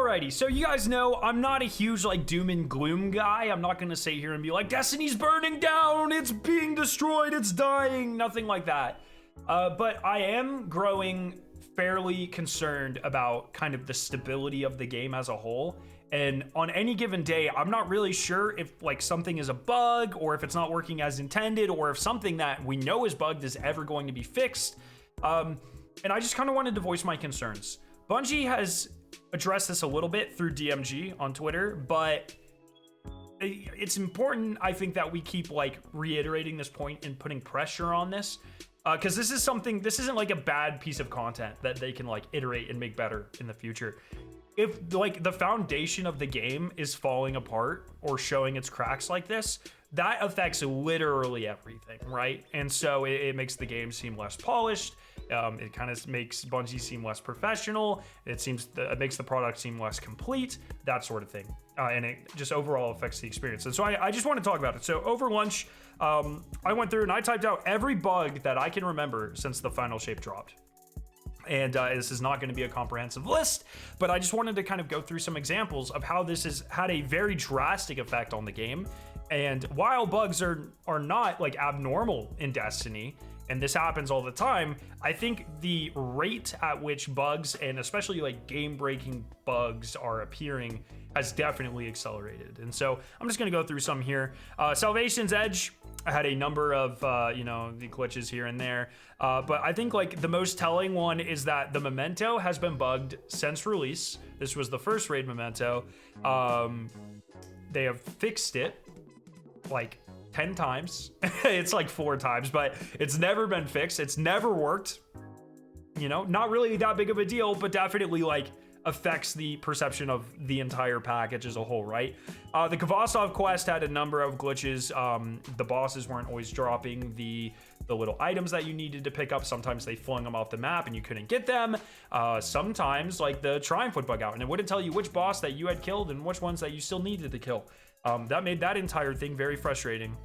Alrighty, so you guys know I'm not a huge like doom and gloom guy. I'm not gonna sit here and be like, Destiny's burning down, it's being destroyed, it's dying, nothing like that. But I am growing fairly concerned about kind of the stability of the game as a whole. And on any given day, I'm not really sure if like something is a bug or if it's not working as intended or if something that we know is bugged is ever going to be fixed. And I just kind of wanted to voice my concerns. Bungie has addressed this a little bit through DMG on Twitter, but it's important, I think, that we keep like reiterating this point and putting pressure on this. Because this isn't like a bad piece of content that they can like iterate and make better in the future. If like the foundation of the game is falling apart or showing its cracks like this, that affects literally everything, right? And so it makes the game seem less polished. It kind of makes Bungie seem less professional. It makes the product seem less complete, that sort of thing. And it just overall affects the experience. And so I just want to talk about it. So over lunch, I went through and I typed out every bug that I can remember since the final shape dropped. And this is not going to be a comprehensive list, but I just wanted to kind of go through some examples of how this has had a very drastic effect on the game. And while bugs are not like abnormal in Destiny, and this happens all the time, I think the rate at which bugs and especially like game-breaking bugs are appearing has definitely accelerated. And so I'm just gonna go through some here. Salvation's Edge, I had a number of the glitches here and there, but I think like the most telling one is that the Memento has been bugged since release. This was the first raid Memento. They have fixed it like 10 times. It's like 4 times, but it's never been fixed. It's never worked. Not really that big of a deal, but definitely like affects the perception of the entire package as a whole, right? The Kvasov quest had a number of glitches. The bosses weren't always dropping the little items that you needed to pick up. Sometimes they flung them off the map and you couldn't get them. Sometimes like the Triumph would bug out and it wouldn't tell you which boss that you had killed and which ones that you still needed to kill. That made that entire thing very frustrating.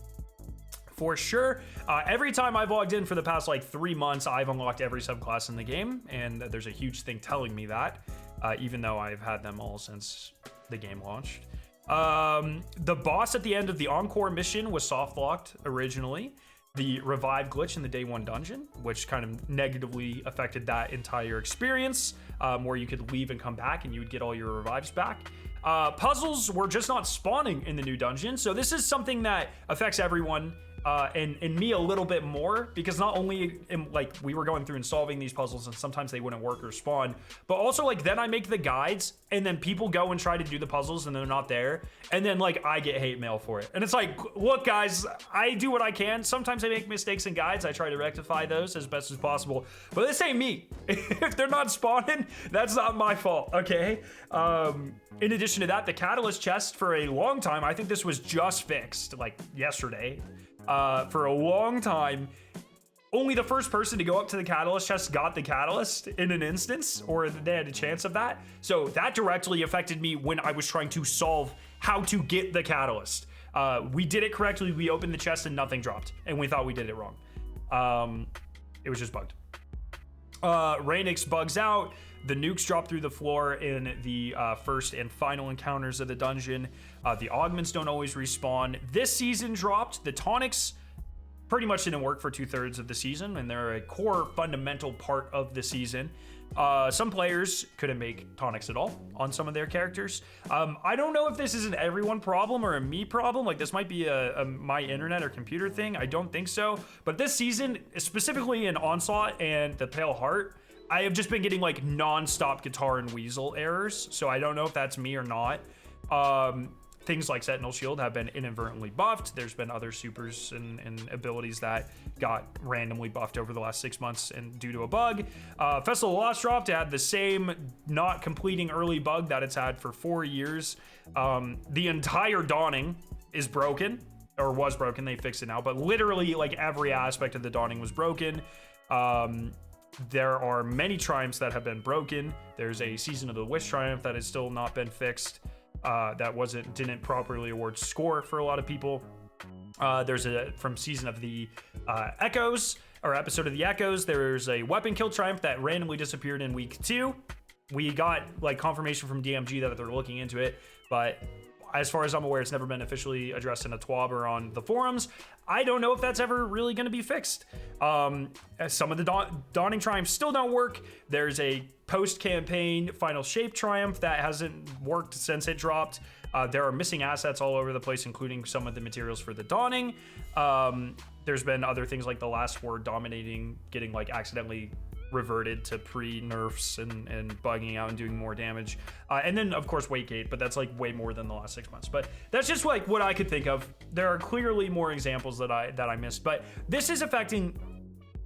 For sure, every time I've logged in for the past like 3 months, I've unlocked every subclass in the game, and there's a huge thing telling me that, even though I've had them all since the game launched. The boss at the end of the Encore mission was soft locked originally. The revive glitch in the day 1 dungeon, which kind of negatively affected that entire experience, where you could leave and come back and you would get all your revives back. Puzzles were just not spawning in the new dungeon, so this is something that affects everyone. And me a little bit more, because not only like we were going through and solving these puzzles and sometimes they wouldn't work or spawn, but also like then I make the guides and then people go and try to do the puzzles and they're not there, and then like I get hate mail for it. And it's like, look guys, I do what I can. Sometimes I make mistakes in guides. I try to rectify those as best as possible, but this ain't me. If they're not spawning, that's not my fault, okay? In addition to that, the catalyst chest, for a long time, I think this was just fixed like yesterday. For a long time, only the first person to go up to the catalyst chest got the catalyst in an instance, or they had a chance of that. So that directly affected me when I was trying to solve how to get the catalyst. We did it correctly. We opened the chest and nothing dropped, and we thought we did it wrong. It was just bugged. Rainix bugs out. The nukes drop through the floor in the first and final encounters of the dungeon. The augments don't always respawn. This season dropped. The tonics pretty much didn't work for 2/3 of the season, and they're a core fundamental part of the season. Some players couldn't make tonics at all on some of their characters. I don't know if this is an everyone problem or a me problem. Like this might be a my internet or computer thing. I don't think so. But this season, specifically in Onslaught and the Pale Heart, I have just been getting like non-stop guitar and weasel errors. So I don't know if that's me or not. Things like Sentinel Shield have been inadvertently buffed. There's been other supers and abilities that got randomly buffed over the last 6 months and due to a bug. Festival of Lost dropped to have the same not completing early bug that it's had for 4 years. The entire Dawning is broken, or was broken. They fixed it now, but literally like every aspect of the Dawning was broken. There are many triumphs that have been broken. There's a Season of the Witch triumph that has still not been fixed. That didn't properly award score for a lot of people. There's from Season of the Echoes, or Episode of the Echoes, there's a weapon kill triumph that randomly disappeared in week 2. We got like confirmation from DMG that they're looking into it, but as far as I'm aware, it's never been officially addressed in a TWAB or on the forums. I don't know if that's ever really going to be fixed. Some of the Dawning Triumphs still don't work. There's a post-campaign Final Shape Triumph that hasn't worked since it dropped. There are missing assets all over the place, including some of the materials for the Dawning. There's been other things like the Last Word dominating, getting like accidentally reverted to pre-nerfs and bugging out and doing more damage. And then of course Wakegate, but that's like way more than the last 6 months. But that's just like what I could think of. There are clearly more examples that I missed, but this is affecting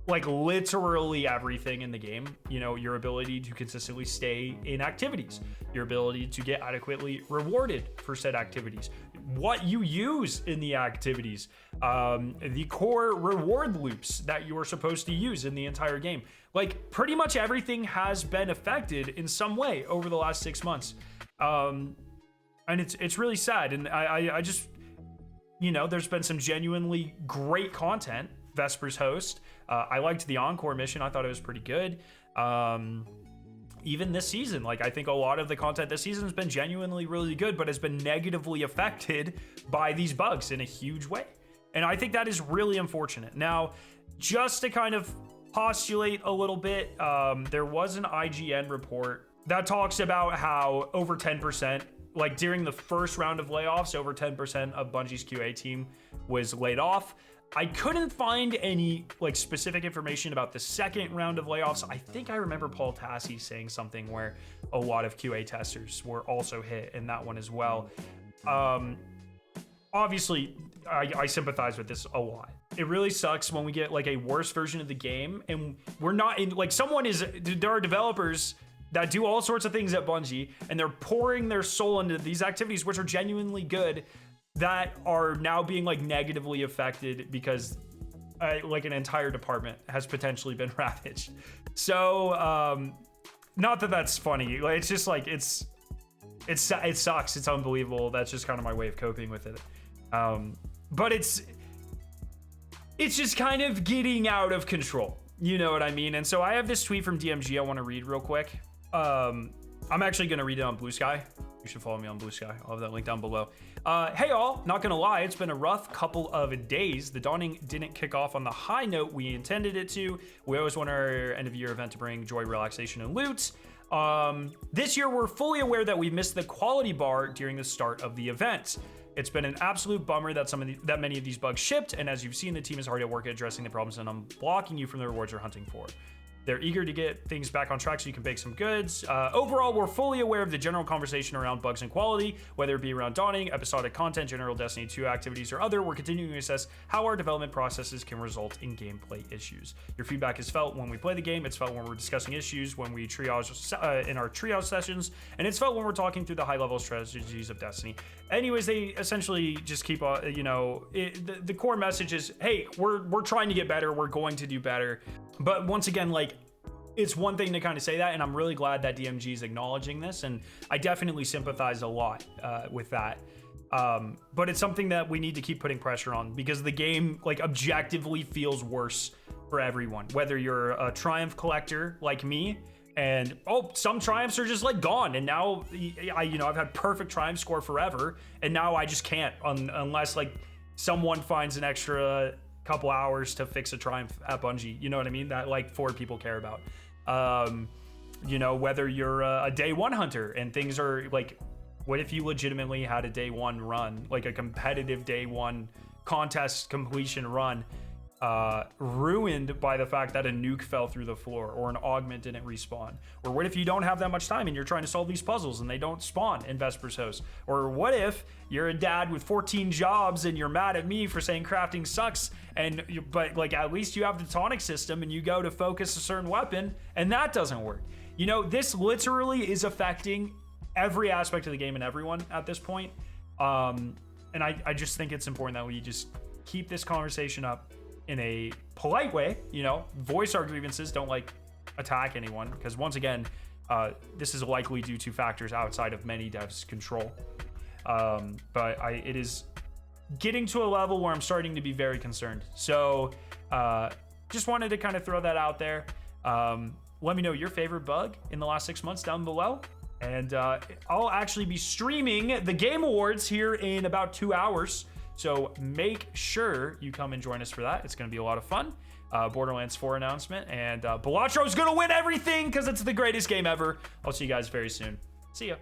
like literally everything in the game. You know, your ability to consistently stay in activities, your ability to get adequately rewarded for said activities, what you use in the activities, the core reward loops that you are supposed to use in the entire game. Like pretty much everything has been affected in some way over the last 6 months. And it's really sad. And I just, you know, there's been some genuinely great content. Vesper's host. I liked the Encore mission. I thought it was pretty good. Even this season, like I think a lot of the content this season has been genuinely really good, but has been negatively affected by these bugs in a huge way. And I think that is really unfortunate. Now, just to kind of postulate a little bit, there was an IGN report that talks about how over 10%, like during the first round of layoffs, over 10% of Bungie's QA team was laid off. I couldn't find any like specific information about the second round of layoffs. I think I remember Paul Tassi saying something where a lot of QA testers were also hit in that one as well. Obviously, I sympathize with this a lot. It really sucks when we get like a worse version of the game and we're not in like there are developers that do all sorts of things at Bungie and they're pouring their soul into these activities, which are genuinely good, that are now being like negatively affected because like an entire department has potentially been ravaged. So not that that's funny, like it's just like it sucks. It's unbelievable. That's just kind of my way of coping with it. But it's just kind of getting out of control, you know what I mean? And so I have this tweet from DMG I want to read real quick. I'm actually going to read it on Blue Sky. You should follow me on Blue Sky. I'll have that link down below. Hey all, not gonna lie, it's been a rough couple of days. The Dawning didn't kick off on the high note we intended it to. We always want our end of year event to bring joy, relaxation, and loot. This year we're fully aware that we missed the quality bar during the start of the event. It's been an absolute bummer that that many of these bugs shipped, and as you've seen, the team is hard at work at addressing the problems and unblocking you from the rewards you're hunting for. They're eager to get things back on track so you can bake some goods. Overall, we're fully aware of the general conversation around bugs and quality, whether it be around Dawning, episodic content, general Destiny 2 activities, or other. We're continuing to assess how our development processes can result in gameplay issues. Your feedback is felt when we play the game, it's felt when we're discussing issues, when we triage in our triage sessions, and it's felt when we're talking through the high-level strategies of Destiny. Anyways, they essentially just keep, you know, the core message is, hey, we're trying to get better, we're going to do better. But once again, like, it's one thing to kind of say that, and I'm really glad that DMG is acknowledging this, and I definitely sympathize a lot with that. But it's something that we need to keep putting pressure on because the game, like, objectively feels worse for everyone. Whether you're a Triumph collector like me, and some Triumphs are just like gone, and now I've had perfect Triumph score forever, and now I just can't unless like someone finds an extra couple hours to fix a Triumph at Bungie, you know what I mean, that like 4 people care about. You know, whether you're a day one hunter and things are like, what if you legitimately had a day one run, like a competitive day one contest completion run, ruined by the fact that a nuke fell through the floor or an augment didn't respawn? Or what if you don't have that much time and you're trying to solve these puzzles and they don't spawn in Vesper's house? Or what if you're a dad with 14 jobs and you're mad at me for saying crafting sucks, but like at least you have the tonic system and you go to focus a certain weapon and that doesn't work? You know, this literally is affecting every aspect of the game and everyone at this point. And I just think it's important that we just keep this conversation up in a polite way, you know, voice our grievances, don't like attack anyone, because once again, this is likely due to factors outside of many devs' control. But it is getting to a level where I'm starting to be very concerned. So just wanted to kind of throw that out there. let me know your favorite bug in the last 6 months down below. And I'll actually be streaming the Game Awards here in about 2 hours. So make sure you come and join us for that. It's going to be a lot of fun. Borderlands 4 announcement. And Belatro's going to win everything because it's the greatest game ever. I'll see you guys very soon. See ya.